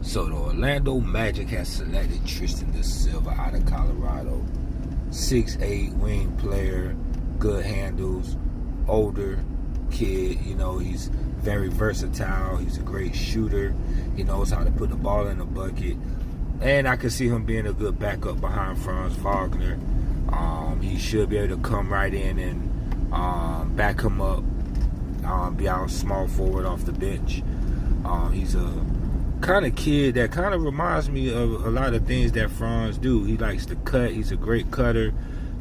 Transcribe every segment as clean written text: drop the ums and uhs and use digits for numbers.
So the Orlando Magic has selected Tristan da Silva out of Colorado. 6'8" wing player, good handles, older kid. You know, he's very versatile. He's a great shooter. He knows how to put the ball in the bucket. And I can see him being a good backup behind Franz Wagner. He should be able to come right in and back him up, be our small forward off the bench. He's a kind of kid that kind of reminds me of a lot of things that Franz do. He likes to cut. He's a great cutter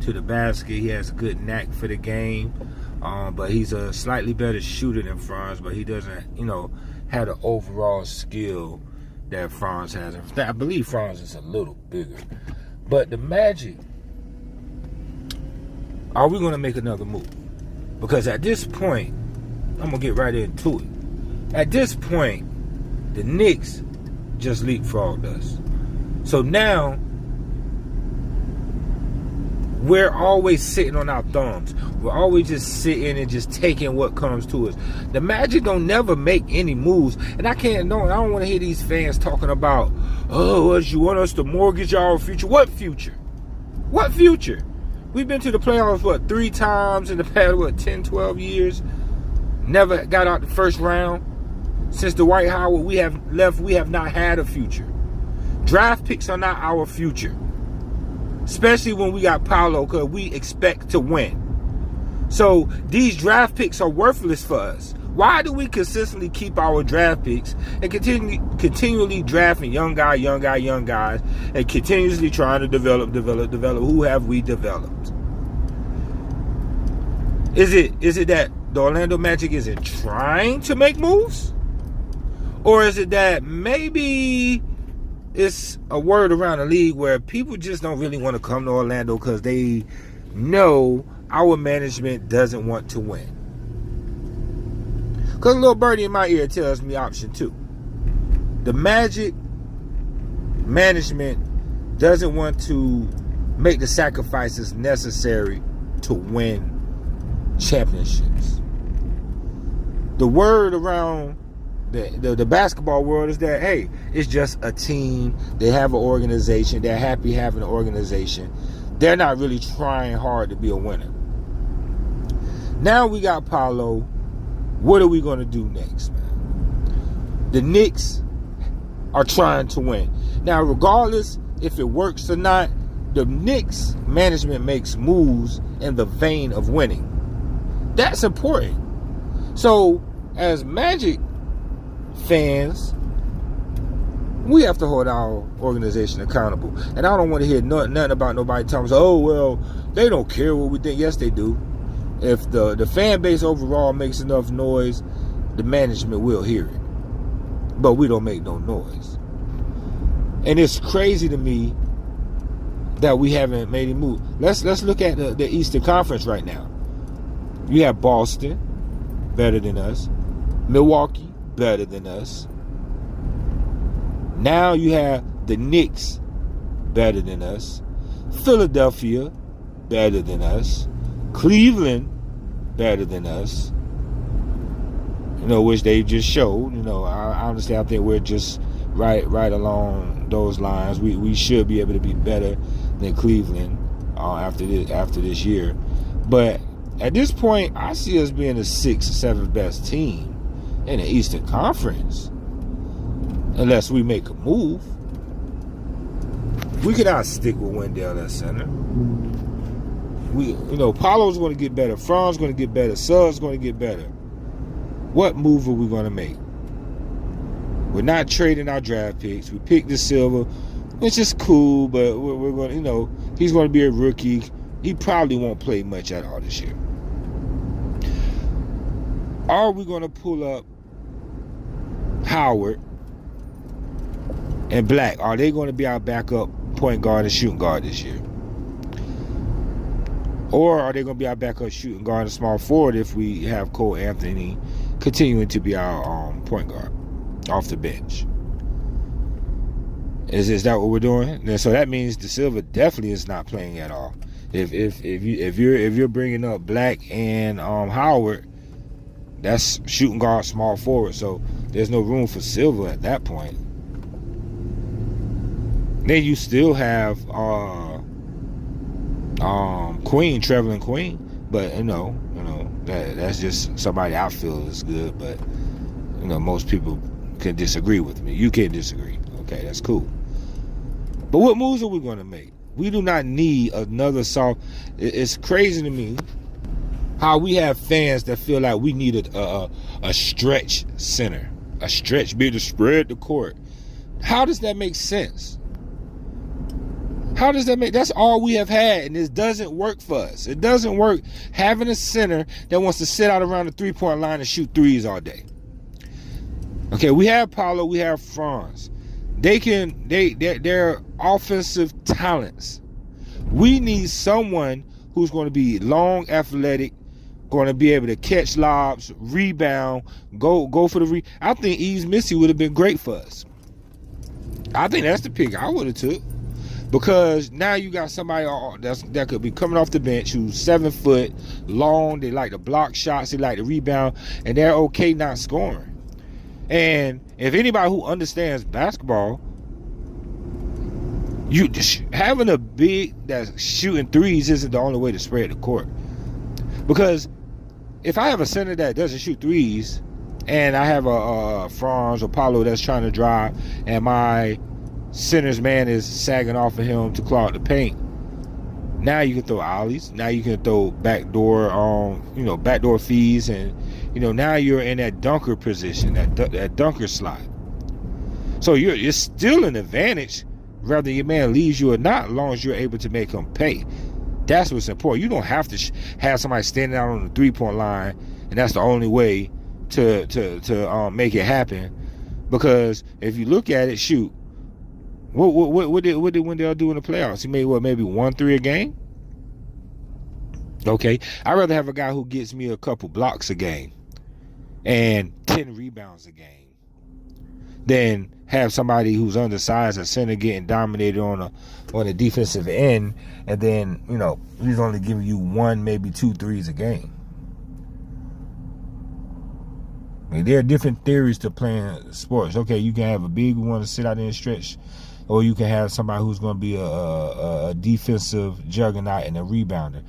to the basket. He has a good knack for the game. But he's a slightly better shooter than Franz, but he doesn't, have the overall skill that Franz has. I believe Franz is a little bigger. But the Magic, are we going to make another move? Because at this point, I'm going to get right into it. At this point, the Knicks just leapfrogged us. So now, we're always sitting on our thumbs. We're always just sitting and just taking what comes to us. The Magic don't never make any moves. And I don't want to hear these fans talking about, oh, you want us to mortgage our future? What future? What future? We've been to the playoffs, 3 times in the past, 10, 12 years? Never got out the first round. Since the Dwight Howard we have left, we have not had a future. Draft picks are not our future. Especially when we got Paolo, because we expect to win. So these draft picks are worthless for us. Why do we consistently keep our draft picks and continually drafting young guys, and continuously trying to develop? Who have we developed? Is it that the Orlando Magic isn't trying to make moves? Or is it that maybe it's a word around the league where people just don't really want to come to Orlando because they know our management doesn't want to win? Because a little birdie in my ear tells me option 2. The Magic management doesn't want to make the sacrifices necessary to win championships. The word around the basketball world is that, hey, it's just a team. They have an organization. They're happy having an organization. They're not really trying hard to be a winner. Now we got Paolo. What are we going to do next, man? The Knicks are trying to win. Now, regardless if it works or not, the Knicks management makes moves in the vein of winning. That's important. So, as Magic fans, we have to hold our organization accountable. And I don't want to hear nothing about nobody telling us, oh, well, they don't care what we think. Yes, they do. If the fan base overall makes enough noise, the management will hear it. But we don't make no noise. And it's crazy to me that we haven't made a move. Let's look at the Eastern Conference right now. You have Boston, better than us. Milwaukee, better than us. Now you have the Knicks, better than us. Philadelphia, better than us. Cleveland, better than us. Which they just showed. Honestly, I think we're just right along those lines. We should be able to be better than Cleveland after this year. But at this point, I see us being the 6th or 7th best team in the Eastern Conference. Unless we make a move. We could stick with Wendell at center. Paolo's going to get better. Fran's going to get better. Suggs going to get better. What move are we going to make? We're not trading our draft picks. We picked the Silva, which is cool, but we're going to, he's going to be a rookie. He probably won't play much at all this year. Are we going to pull up Howard and Black? Are they going to be our backup point guard and shooting guard this year? Or are they going to be our backup shooting guard and small forward if we have Cole Anthony continuing to be our point guard off the bench? Is that what we're doing? And so that means Da Silva definitely is not playing at all. If you're bringing up Black and Howard, that's shooting guard, small forward. So there's no room for Silva at that point. Then you still have Queen, Traveling Queen, but you know that's just somebody I feel is good, but most people can disagree with me. You can't disagree. Okay, that's cool. But what moves are we going to make? We do not need another soft. It's crazy to me how we have fans that feel like we need a stretch center, a stretch big to spread the court. How does that make sense? How does that make? That's all we have had, and this doesn't work for us. It doesn't work having a center that wants to sit out around the 3-point line and shoot threes all day. Okay, we have Paulo, we have Franz. They're offensive talents. We need someone who's going to be long, athletic, going to be able to catch lobs, rebound, go for the I think Yves Missi would have been great for us. I think that's the pick I would have took. Because now you got somebody that could be coming off the bench who's 7 foot, long, they like to block shots, they like to rebound, and they're okay not scoring. And if anybody who understands basketball, you having a big that's shooting threes isn't the only way to spread the court. Because if I have a center that doesn't shoot threes, and I have a Franz or Paulo that's trying to drive, and my center's man is sagging off of him to clog the paint, now you can throw ollies. Now you can throw backdoor fees, and now you're in that dunker position, that dunker slot. So you're still an advantage, whether your man leaves you or not, as long as you're able to make him pay. That's what's important. You don't have to have somebody standing out on the 3-point line, and that's the only way to make it happen. Because if you look at it, shoot, what did Wendell do in the playoffs? He made maybe 1-3 a game? Okay. I'd rather have a guy who gets me a couple blocks a game and 10 rebounds a game than have somebody who's undersized at center getting dominated on a defensive end, and then he's only giving you 1, maybe 2 threes a game. I mean, there are different theories to playing sports. Okay, you can have a big one to sit out there and stretch, or you can have somebody who's going to be a defensive juggernaut and a rebounder.